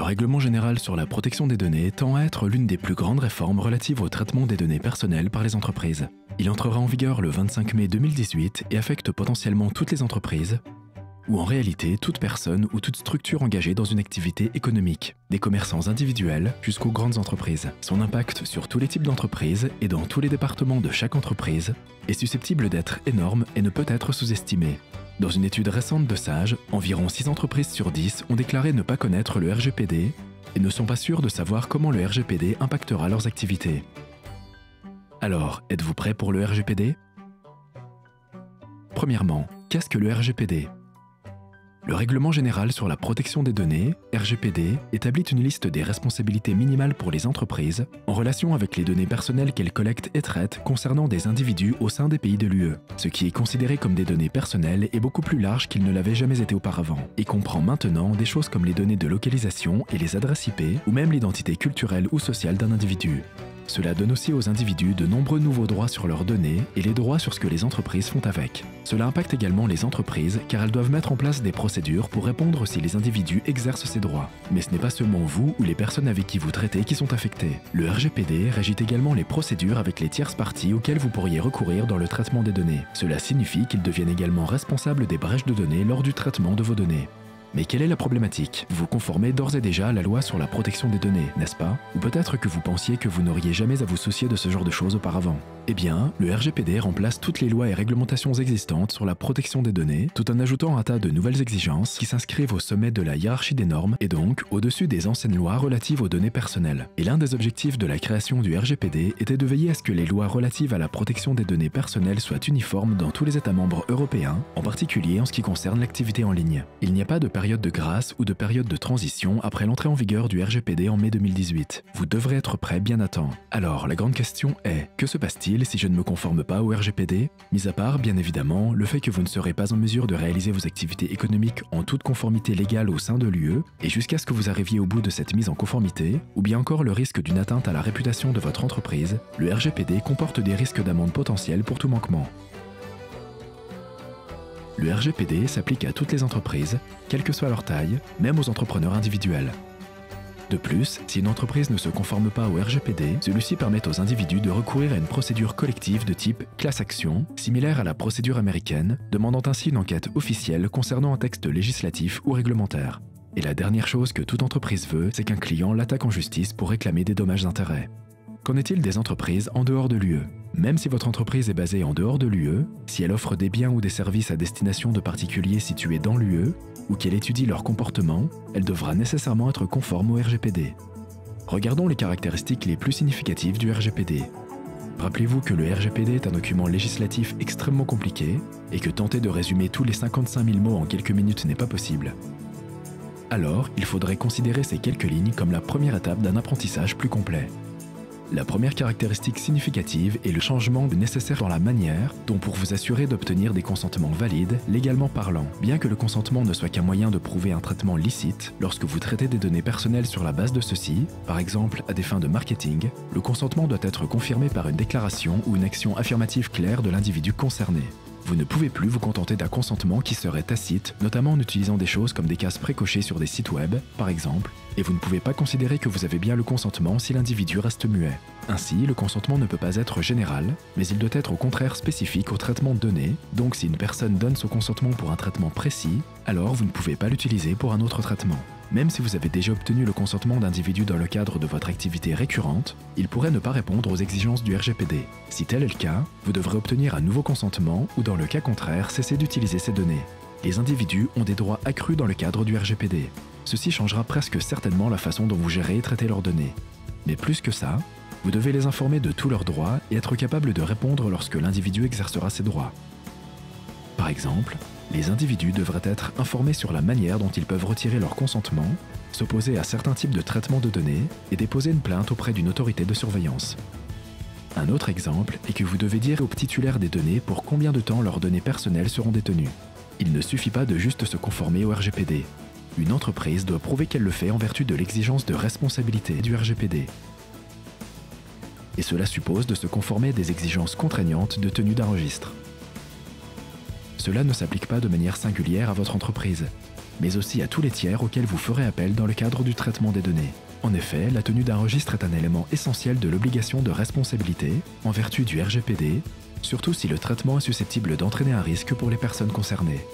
règlement général sur la protection des données tend à être l'une des plus grandes réformes relatives au traitement des données personnelles par les entreprises. Il entrera en vigueur le 25 mai 2018 et affecte potentiellement toutes les entreprises, ou en réalité toute personne ou toute structure engagée dans une activité économique, des commerçants individuels jusqu'aux grandes entreprises. Son impact sur tous les types d'entreprises et dans tous les départements de chaque entreprise est susceptible d'être énorme et ne peut être sous-estimé. Dans une étude récente de Sage, environ 6 entreprises sur 10 ont déclaré ne pas connaître le RGPD et ne sont pas sûres de savoir comment le RGPD impactera leurs activités. Alors, êtes-vous prêt pour le RGPD? Premièrement, qu'est-ce que le RGPD? Le Règlement général sur la protection des données, RGPD, établit une liste des responsabilités minimales pour les entreprises en relation avec les données personnelles qu'elles collectent et traitent concernant des individus au sein des pays de l'UE. Ce qui est considéré comme des données personnelles est beaucoup plus large qu'il ne l'avait jamais été auparavant et comprend maintenant des choses comme les données de localisation et les adresses IP ou même l'identité culturelle ou sociale d'un individu. Cela donne aussi aux individus de nombreux nouveaux droits sur leurs données et les droits sur ce que les entreprises font avec. Cela impacte également les entreprises car elles doivent mettre en place des procédures pour répondre si les individus exercent ces droits. Mais ce n'est pas seulement vous ou les personnes avec qui vous traitez qui sont affectées. Le RGPD régit également les procédures avec les tierces parties auxquelles vous pourriez recourir dans le traitement des données. Cela signifie qu'ils deviennent également responsables des brèches de données lors du traitement de vos données. Mais quelle est la problématique? Vous vous conformez d'ores et déjà à la loi sur la protection des données, n'est-ce pas? Ou peut-être que vous pensiez que vous n'auriez jamais à vous soucier de ce genre de choses auparavant. Eh bien, le RGPD remplace toutes les lois et réglementations existantes sur la protection des données, tout en ajoutant un tas de nouvelles exigences qui s'inscrivent au sommet de la hiérarchie des normes et donc au-dessus des anciennes lois relatives aux données personnelles. Et l'un des objectifs de la création du RGPD était de veiller à ce que les lois relatives à la protection des données personnelles soient uniformes dans tous les États membres européens, en particulier en ce qui concerne l'activité en ligne. Il n'y a pas de période de grâce ou de période de transition après l'entrée en vigueur du RGPD en mai 2018. Vous devrez être prêt bien à temps. Alors, la grande question est, que se passe-t-il si je ne me conforme pas au RGPD? Mis à part, bien évidemment, le fait que vous ne serez pas en mesure de réaliser vos activités économiques en toute conformité légale au sein de l'UE, et jusqu'à ce que vous arriviez au bout de cette mise en conformité, ou bien encore le risque d'une atteinte à la réputation de votre entreprise, le RGPD comporte des risques d'amende potentiels pour tout manquement. Le RGPD s'applique à toutes les entreprises, quelle que soit leur taille, même aux entrepreneurs individuels. De plus, si une entreprise ne se conforme pas au RGPD, celui-ci permet aux individus de recourir à une procédure collective de type class action, similaire à la procédure américaine, demandant ainsi une enquête officielle concernant un texte législatif ou réglementaire. Et la dernière chose que toute entreprise veut, c'est qu'un client l'attaque en justice pour réclamer des dommages d'intérêt. Qu'en est-il des entreprises en dehors de l'UE? Même si votre entreprise est basée en dehors de l'UE, si elle offre des biens ou des services à destination de particuliers situés dans l'UE, ou qu'elle étudie leur comportement, elle devra nécessairement être conforme au RGPD. Regardons les caractéristiques les plus significatives du RGPD. Rappelez-vous que le RGPD est un document législatif extrêmement compliqué et que tenter de résumer tous les 55 000 mots en quelques minutes n'est pas possible. Alors, il faudrait considérer ces quelques lignes comme la première étape d'un apprentissage plus complet. La première caractéristique significative est le changement nécessaire dans la manière dont pour vous assurer d'obtenir des consentements valides, légalement parlant. Bien que le consentement ne soit qu'un moyen de prouver un traitement licite, lorsque vous traitez des données personnelles sur la base de ceci, par exemple à des fins de marketing, le consentement doit être confirmé par une déclaration ou une action affirmative claire de l'individu concerné. Vous ne pouvez plus vous contenter d'un consentement qui serait tacite, notamment en utilisant des choses comme des cases précochées sur des sites web, par exemple, et vous ne pouvez pas considérer que vous avez bien le consentement si l'individu reste muet. Ainsi, le consentement ne peut pas être général, mais il doit être au contraire spécifique au traitement donné, donc si une personne donne son consentement pour un traitement précis, alors vous ne pouvez pas l'utiliser pour un autre traitement. Même si vous avez déjà obtenu le consentement d'individus dans le cadre de votre activité récurrente, il pourrait ne pas répondre aux exigences du RGPD. Si tel est le cas, vous devrez obtenir un nouveau consentement ou dans le cas contraire, cesser d'utiliser ces données. Les individus ont des droits accrus dans le cadre du RGPD. Ceci changera presque certainement la façon dont vous gérez et traitez leurs données. Mais plus que ça, vous devez les informer de tous leurs droits et être capable de répondre lorsque l'individu exercera ses droits. Par exemple, les individus devraient être informés sur la manière dont ils peuvent retirer leur consentement, s'opposer à certains types de traitement de données et déposer une plainte auprès d'une autorité de surveillance. Un autre exemple est que vous devez dire aux titulaires des données pour combien de temps leurs données personnelles seront détenues. Il ne suffit pas de juste se conformer au RGPD. Une entreprise doit prouver qu'elle le fait en vertu de l'exigence de responsabilité du RGPD. Et cela suppose de se conformer à des exigences contraignantes de tenue d'un registre. Cela ne s'applique pas de manière singulière à votre entreprise. mais aussi à tous les tiers auxquels vous ferez appel dans le cadre du traitement des données. En effet, la tenue d'un registre est un élément essentiel de l'obligation de responsabilité en vertu du RGPD, surtout si le traitement est susceptible d'entraîner un risque pour les personnes concernées.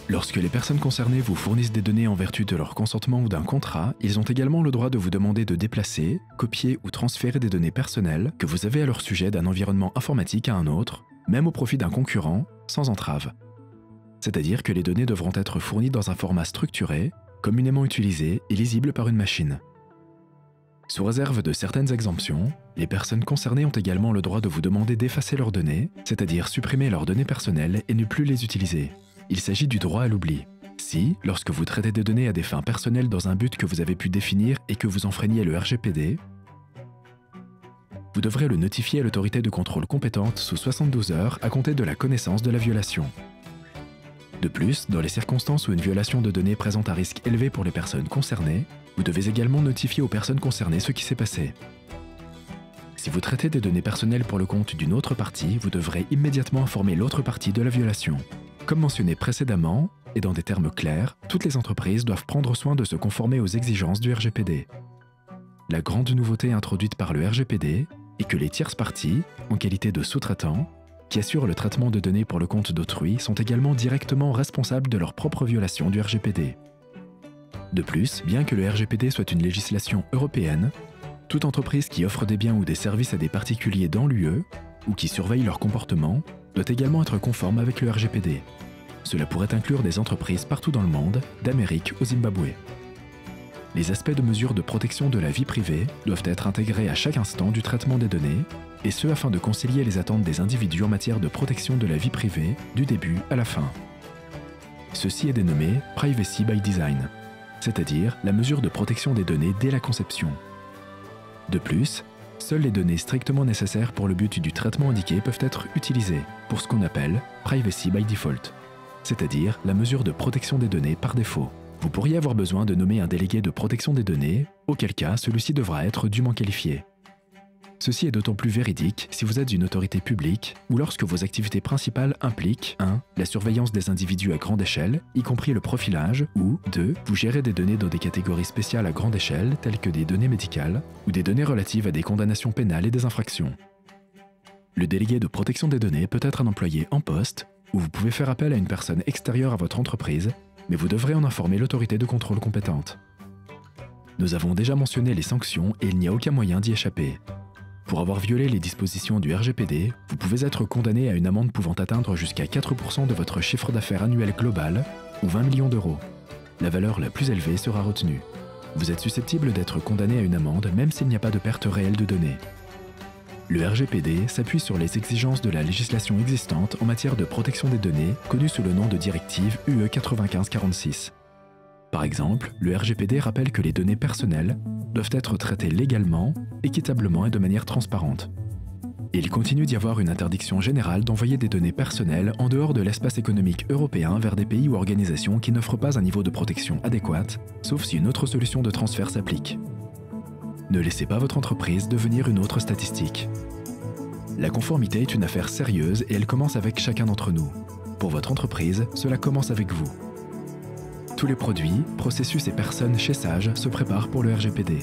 Lorsque les personnes concernées vous fournissent des données en vertu de leur consentement ou d'un contrat, ils ont également le droit de vous demander de déplacer, copier ou transférer des données personnelles que vous avez à leur sujet d'un environnement informatique à un autre, même au profit d'un concurrent, sans entrave. C'est-à-dire que les données devront être fournies dans un format structuré, communément utilisé et lisible par une machine. Sous réserve de certaines exemptions, les personnes concernées ont également le droit de vous demander d'effacer leurs données, c'est-à-dire supprimer leurs données personnelles et ne plus les utiliser. Il s'agit du droit à l'oubli. Si, lorsque vous traitez des données à des fins personnelles dans un but que vous avez pu définir et que vous enfreignez le RGPD, vous devrez le notifier à l'autorité de contrôle compétente sous 72 heures à compter de la connaissance de la violation. De plus, dans les circonstances où une violation de données présente un risque élevé pour les personnes concernées, vous devez également notifier aux personnes concernées ce qui s'est passé. Si vous traitez des données personnelles pour le compte d'une autre partie, vous devrez immédiatement informer l'autre partie de la violation. Comme mentionné précédemment, et dans des termes clairs, toutes les entreprises doivent prendre soin de se conformer aux exigences du RGPD. La grande nouveauté introduite par le RGPD est que les tierces parties, en qualité de sous-traitants, qui assurent le traitement de données pour le compte d'autrui, sont également directement responsables de leur propre violation du RGPD. De plus, bien que le RGPD soit une législation européenne, toute entreprise qui offre des biens ou des services à des particuliers dans l'UE, ou qui surveille leur comportement, doit également être conforme avec le RGPD. Cela pourrait inclure des entreprises partout dans le monde, d'Amérique au Zimbabwe. Les aspects de mesure de protection de la vie privée doivent être intégrés à chaque instant du traitement des données, et ce afin de concilier les attentes des individus en matière de protection de la vie privée du début à la fin. Ceci est dénommé « Privacy by Design », c'est-à-dire la mesure de protection des données dès la conception. De plus, seules les données strictement nécessaires pour le but du traitement indiqué peuvent être utilisées pour ce qu'on appelle « Privacy by Default », c'est-à-dire la mesure de protection des données par défaut. Vous pourriez avoir besoin de nommer un délégué de protection des données, auquel cas celui-ci devra être dûment qualifié. Ceci est d'autant plus véridique si vous êtes une autorité publique ou lorsque vos activités principales impliquent 1. La surveillance des individus à grande échelle, y compris le profilage, ou 2. Vous gérez des données dans des catégories spéciales à grande échelle, telles que des données médicales, ou des données relatives à des condamnations pénales et des infractions. Le délégué de protection des données peut être un employé en poste, ou vous pouvez faire appel à une personne extérieure à votre entreprise, mais vous devrez en informer l'autorité de contrôle compétente. Nous avons déjà mentionné les sanctions et il n'y a aucun moyen d'y échapper. Pour avoir violé les dispositions du RGPD, vous pouvez être condamné à une amende pouvant atteindre jusqu'à 4% de votre chiffre d'affaires annuel global, ou 20 millions d'euros. La valeur la plus élevée sera retenue. Vous êtes susceptible d'être condamné à une amende même s'il n'y a pas de perte réelle de données. Le RGPD s'appuie sur les exigences de la législation existante en matière de protection des données, connue sous le nom de directive UE 95/46. Par exemple, le RGPD rappelle que les données personnelles doivent être traitées légalement, équitablement et de manière transparente. Il continue d'y avoir une interdiction générale d'envoyer des données personnelles en dehors de l'espace économique européen vers des pays ou organisations qui n'offrent pas un niveau de protection adéquat, sauf si une autre solution de transfert s'applique. Ne laissez pas votre entreprise devenir une autre statistique. La conformité est une affaire sérieuse et elle commence avec chacun d'entre nous. Pour votre entreprise, cela commence avec vous. Tous les produits, processus et personnes chez Sage se préparent pour le RGPD.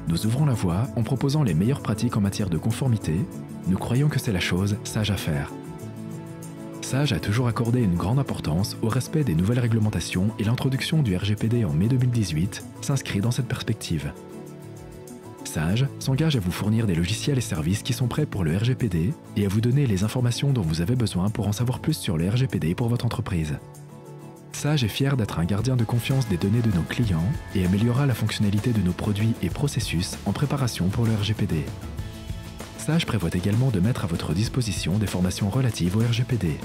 Nous ouvrons la voie en proposant les meilleures pratiques en matière de conformité. Nous croyons que c'est la chose sage à faire. Sage a toujours accordé une grande importance au respect des nouvelles réglementations et l'introduction du RGPD en mai 2018 s'inscrit dans cette perspective. Sage s'engage à vous fournir des logiciels et services qui sont prêts pour le RGPD et à vous donner les informations dont vous avez besoin pour en savoir plus sur le RGPD pour votre entreprise. Sage est fier d'être un gardien de confiance des données de nos clients et améliorera la fonctionnalité de nos produits et processus en préparation pour le RGPD. Sage prévoit également de mettre à votre disposition des formations relatives au RGPD.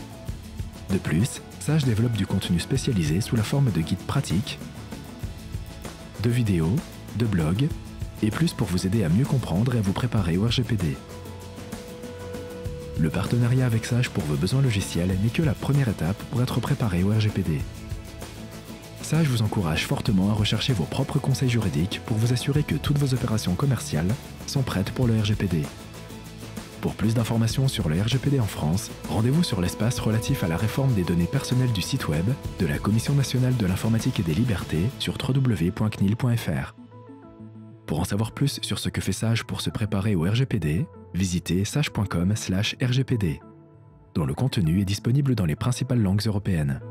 De plus, Sage développe du contenu spécialisé sous la forme de guides pratiques, de vidéos, de blogs, et plus pour vous aider à mieux comprendre et à vous préparer au RGPD. Le partenariat avec Sage pour vos besoins logiciels n'est que la première étape pour être préparé au RGPD. Sage vous encourage fortement à rechercher vos propres conseils juridiques pour vous assurer que toutes vos opérations commerciales sont prêtes pour le RGPD. Pour plus d'informations sur le RGPD en France, rendez-vous sur l'espace relatif à la réforme des données personnelles du site web de la Commission nationale de l'informatique et des libertés sur www.cnil.fr. Pour en savoir plus sur ce que fait Sage pour se préparer au RGPD, visitez sage.com/RGPD, dont le contenu est disponible dans les principales langues européennes.